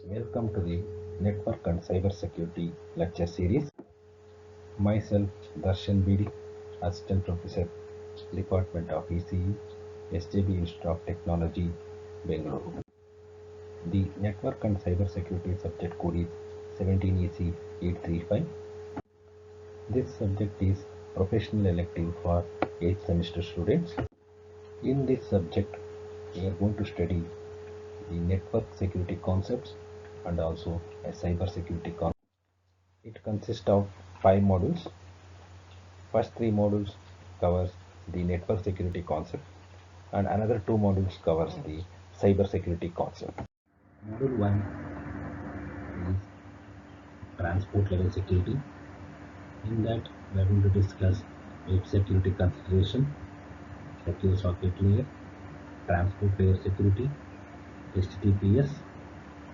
Welcome to the Network and Cybersecurity lecture series. Myself, Darshan BD, Assistant Professor, Department of ECE, SJB Institute of Technology, Bengaluru. The Network and Cybersecurity subject code is 17EC 835. This subject is professional elective for 8th semester students. In this subject, we are going to study the network security concepts and also a cyber security concept. It consists of 5 modules. First 3 modules covers the network security concept and another 2 modules covers the cyber security concept. Module 1 is transport level security. In that we are going to discuss web security consideration, secure socket layer, transport layer security, HTTPS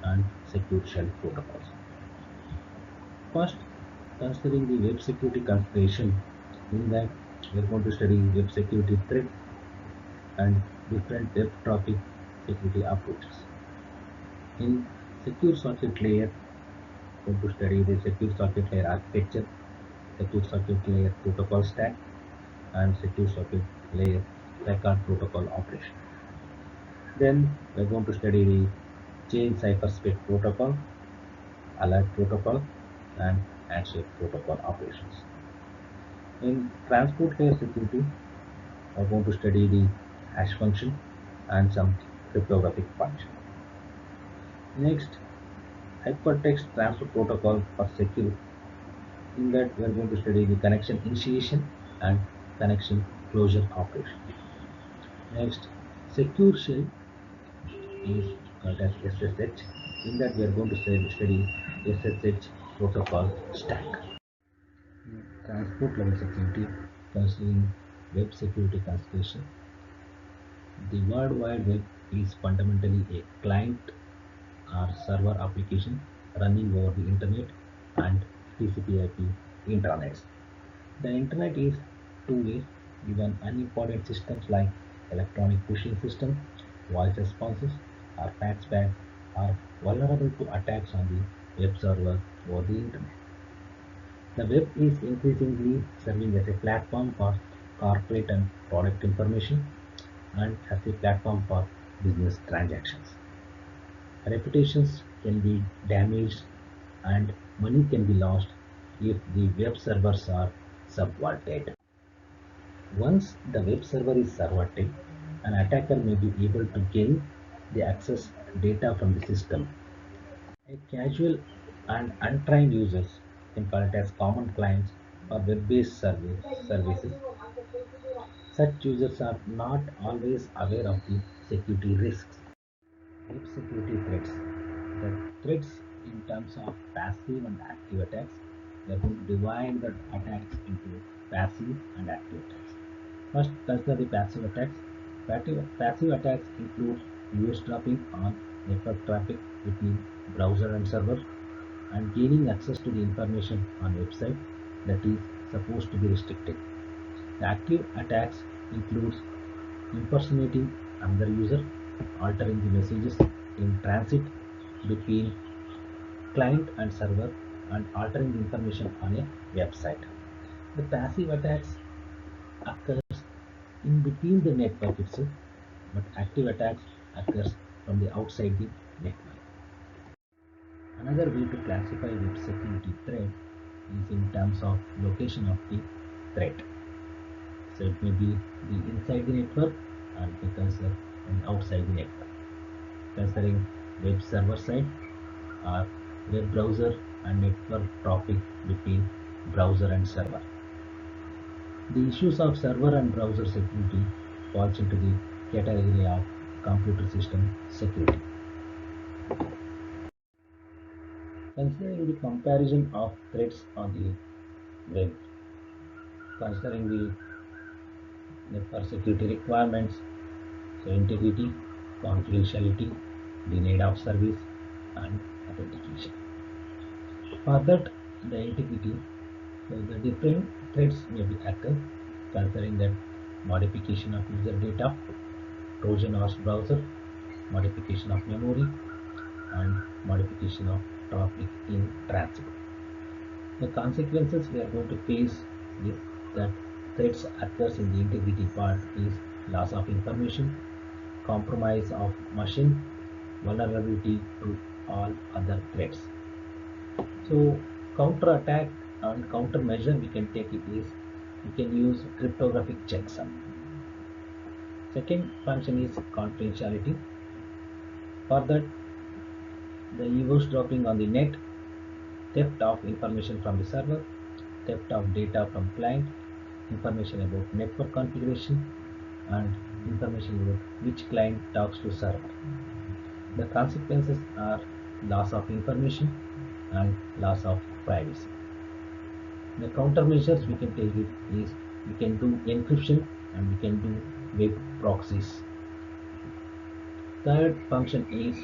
and secure shell protocols. First, considering the web security consideration, in that we are going to study web security threat and different web traffic security approaches. In secure socket layer, we are going to study the secure socket layer architecture, secure socket layer protocol stack and secure socket layer record protocol operation. Then we are going to study the chain cipherspec protocol, alert protocol and handshake protocol operations. In transport layer security, we are going to study the hash function and some cryptographic function. Next, hypertext transfer protocol for secure. In that we are going to study the connection initiation and connection closure operation. Next, secure shell is called as SSH. In that we are going to study SSH protocol stack. Transport level security, considering web security consideration. The World Wide Web is fundamentally a client or server application running over the internet and TCP/IP intranets. The internet is two-way. Even unimportant systems like electronic pushing system, voice responses or patchpad are vulnerable to attacks on the web server or the internet. The web is increasingly serving as a platform for corporate and product information and as a platform for business transactions. Reputations can be damaged and money can be lost if the web servers are subverted. Once the web server is subverted, an attacker may be able to gain the access data from the system. A casual and untrained users can call it as common clients or web-based services. Such users are not always aware of the security risks. Web security threats. The threats in terms of passive and active attacks. We are going to divide the attacks into passive and active attacks. First, consider the passive attacks. Passive attacks include eavesdropping on network traffic between browser and server and gaining access to the information on website that is supposed to be restricted. The active attacks includes impersonating another user, altering the messages in transit between client and server, and altering the information on a website. The passive attacks occurs in between the network itself, but active attacks occurs from the outside the network. Another way to classify web security threat is in terms of location of the threat. So it may be the inside the network or it may consider outside the network. Considering web server side or web browser and network traffic between browser and server. The issues of server and browser security falls into the category of computer system security. Considering the comparison of threats on the web, considering the network security requirements, so integrity, confidentiality, denied of service and authentication. For that, the integrity, so the different threats may be occur, considering that modification of user data, Trojan horse browser, modification of memory and modification application of traffic in transit. The consequences we are going to face is that threats occurs in the integrity part is loss of information, compromise of machine, vulnerability to all other threats. So counter attack and countermeasure we can take it is we can use cryptographic checksum. Second function is confidentiality. For that, the eavesdropping on the net, theft of information from the server, theft of data from client, information about network configuration, and information about which client talks to server. The consequences are loss of information and loss of privacy. The countermeasures we can take it is we can do encryption and we can do web proxies. Third function is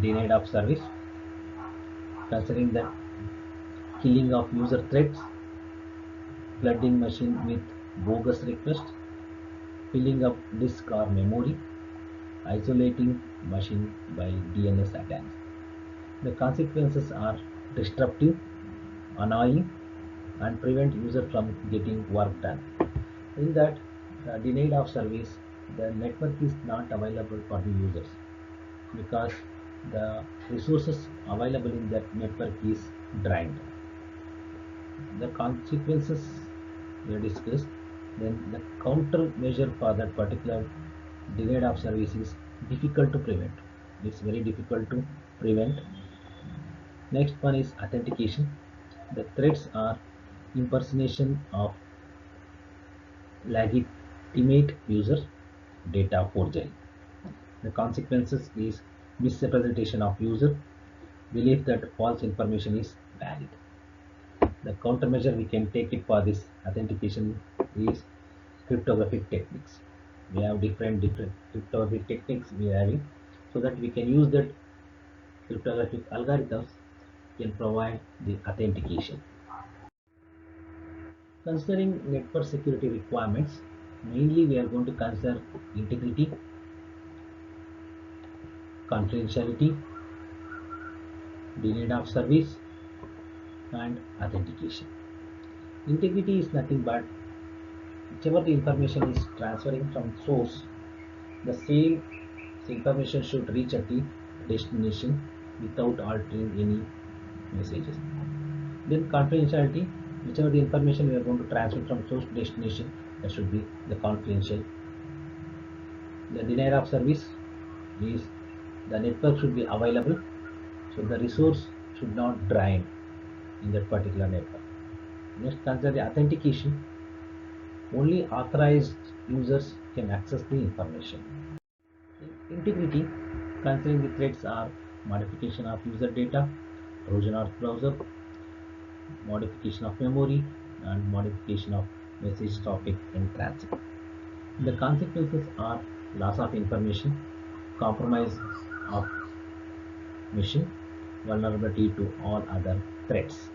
denied of service, considering that killing of user threads, flooding machine with bogus requests, filling up disk or memory, isolating machine by DNS attacks. The consequences are disruptive, annoying, and prevent user from getting work done. In that, denied of service, the network is not available for the users because the resources available in that network is drained. The consequences we discussed. Then the countermeasure for that particular denied of service is difficult to prevent. It's very difficult to prevent. Next one is authentication. The threats are impersonation of legitimate user, data forgery. The consequences is misrepresentation of user, belief that false information is valid. The countermeasure we can take it for this authentication is cryptographic techniques. We have different cryptographic techniques we are having, so that we can use that cryptographic algorithms can provide the authentication. Considering network security requirements, mainly we are going to consider integrity, confidentiality, denied of service, and authentication. Integrity is nothing but whichever the information is transferring from source, the same information should reach at the destination without altering any messages. Then confidentiality, whichever the information we are going to transfer from source to destination, that should be the confidential. The denial of service is the network should be available, so the resource should not drain in that particular network. Next, consider the authentication. Only authorized users can access the information. Integrity, considering the threats are modification of user data, Trojan horse browser, modification of memory, and modification of message topic in transit. The consequences are loss of information, compromise of machine, vulnerability to all other threats.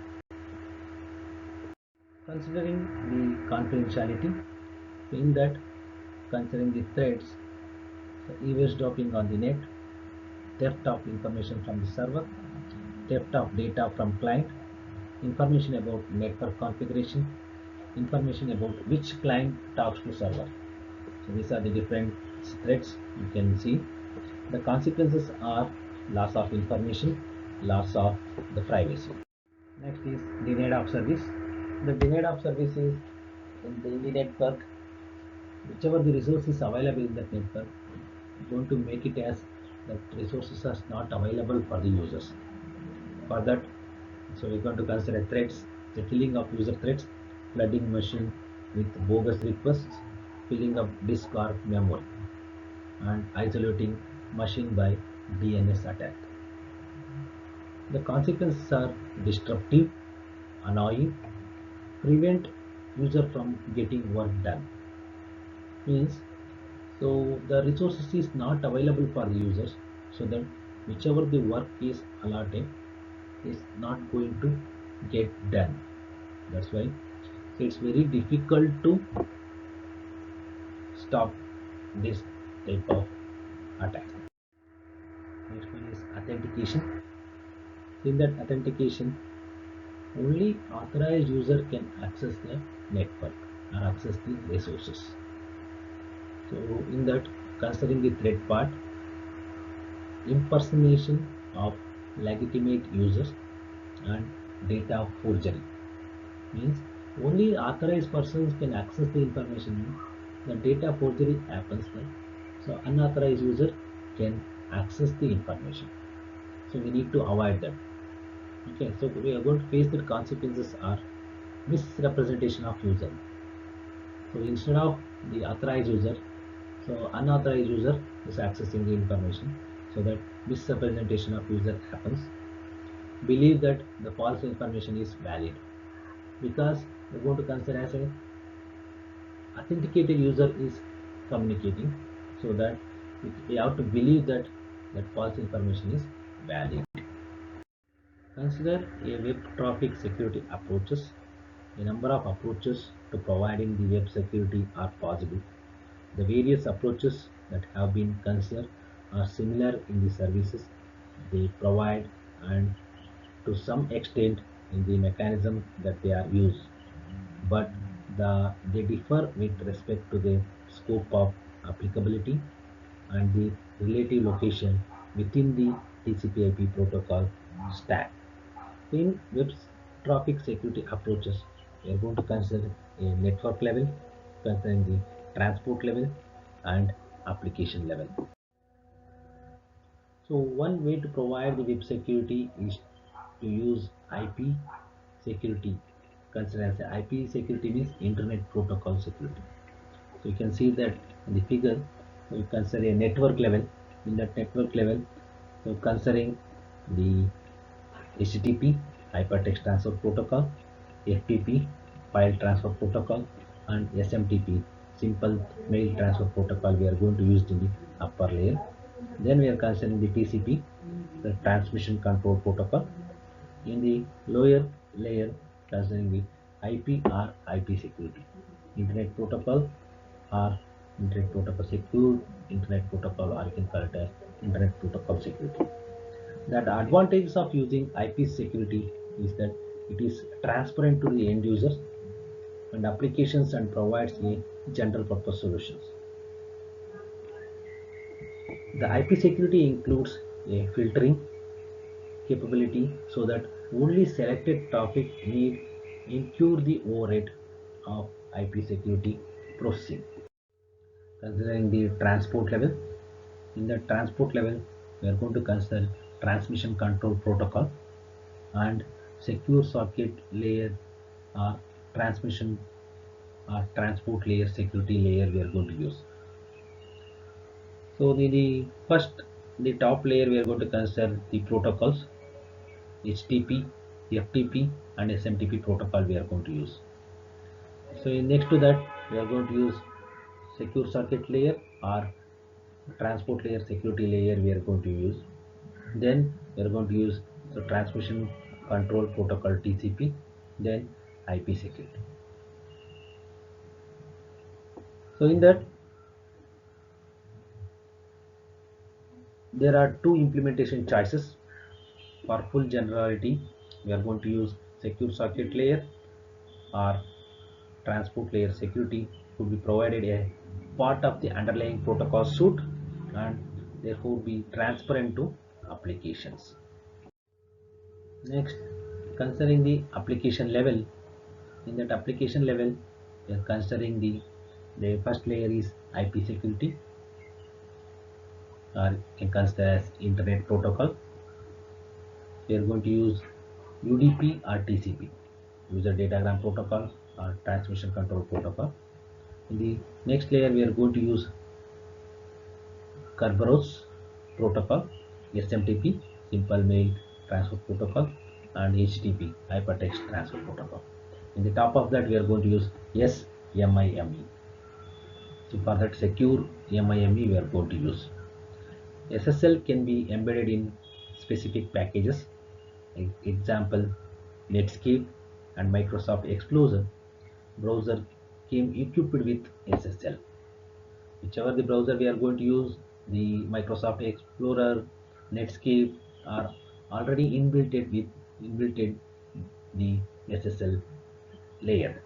Considering the confidentiality, in that considering the threats, eavesdropping on the net, theft of information from the server, theft of data from client, information about network configuration, information about which client talks to server. So these are the different threats you can see. The consequences are loss of information, loss of the privacy. Next is denied of service. The denied of service is in the network, whichever the resource is available in that network, going to make it as that resources are not available for the users. For that, so we're going to consider threats, the killing of user threats, flooding machine with bogus requests, filling up disk or memory, and isolating machine by DNS attack. The consequences are disruptive, annoying, prevent user from getting work done. Means so the resources is not available for the users, so that whichever the work is allotted is not going to get done. That's why it's very difficult to stop this type of attack. Next one is authentication. In that authentication, only authorized user can access the network or access the resources. So in that, considering the threat part, impersonation of legitimate users and data forgery means only authorized persons can access the information. The data forgery happens there, so unauthorized user can access the information. So we need to avoid that. Okay, so we are going to face the consequences are misrepresentation of user. So instead of the authorized user, so unauthorized user is accessing the information. So that misrepresentation of user happens. Believe that the false information is valid because we're going to consider as a authenticated user is communicating, so that we have to believe that that false information is valid. Consider a web traffic security approaches. A number of approaches to providing the web security are possible. The various approaches that have been considered are similar in the services they provide and to some extent in the mechanism that they are used, but they differ with respect to the scope of applicability and the relative location within the TCP/IP protocol stack. In web traffic security approaches, we are going to consider a network level, considering the transport level and application level. So one way to provide the web security is to use IP security. Consider as IP security means Internet Protocol security. So you can see that in the figure, so you consider a network level. In that network level, so considering the HTTP Hypertext Transfer Protocol, FTP File Transfer Protocol, and SMTP Simple Mail Transfer Protocol we are going to use in the upper layer. Then we are considering the TCP, the Transmission Control Protocol. In the lower layer, considering the IP or IP security, Internet Protocol or Internet Protocol Secure, Internet Protocol, or you can call it as Internet Protocol Security. The advantages of using IP security is that it is transparent to the end users and applications and provides a general purpose solutions. The IP security includes a filtering capability so that only selected traffic need incur the overhead of IP security processing. Considering the transport level, in the transport level, we are going to consider transmission control protocol and secure socket layer or transmission or transport layer security layer we are going to use. So the first, the top layer we are going to consider the protocols HTTP, FTP and SMTP protocol we are going to use. So next to that we are going to use secure circuit layer or transport layer security layer we are going to use. Then we are going to use the transmission control protocol TCP, then IP security. So in that there are two implementation choices. For full generality, we are going to use secure circuit layer or transport layer security could be provided a part of the underlying protocol suite and therefore be transparent to applications. Next, considering the application level, in that application level, we are considering the first layer is IP security, or you can consider as Internet Protocol. We are going to use UDP or TCP, User Datagram Protocol or Transmission Control Protocol. In the next layer, we are going to use Kerberos Protocol, SMTP, Simple Mail Transfer Protocol, and HTTP, Hypertext Transfer Protocol. In the top of that, we are going to use SMIME. So for that secure MIME, we are going to use. SSL can be embedded in specific packages. Example, Netscape and Microsoft Explorer browser came equipped with SSL. Whichever the browser we are going to use, the Microsoft Explorer, Netscape, or already inbuilt the SSL layer,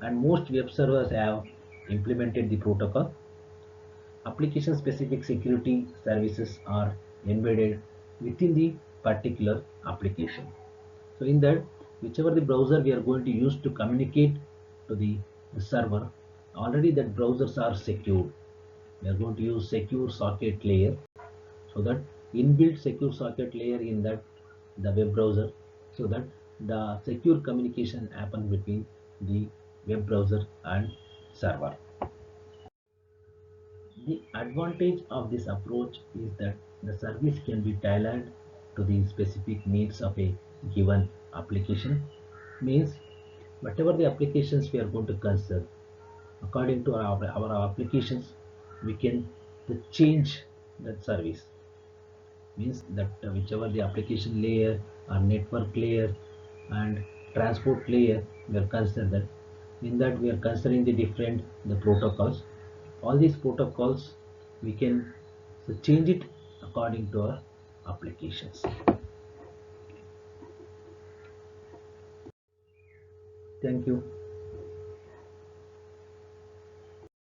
and most web servers have implemented the protocol. Application specific security services are embedded within the particular application. So in that, whichever the browser we are going to use to communicate to the server, already that browsers are secured. We are going to use secure socket layer, so that inbuilt secure socket layer in that the web browser, so that the secure communication happen between the web browser and server. The advantage of this approach is that the service can be tailored to the specific needs of a given application. Means whatever the applications we are going to consider, according to our applications, we can change that service. Means that whichever the application layer or network layer and transport layer we are considered, in that we are considering the different the protocols. All these protocols we can change it according to our applications. Thank you.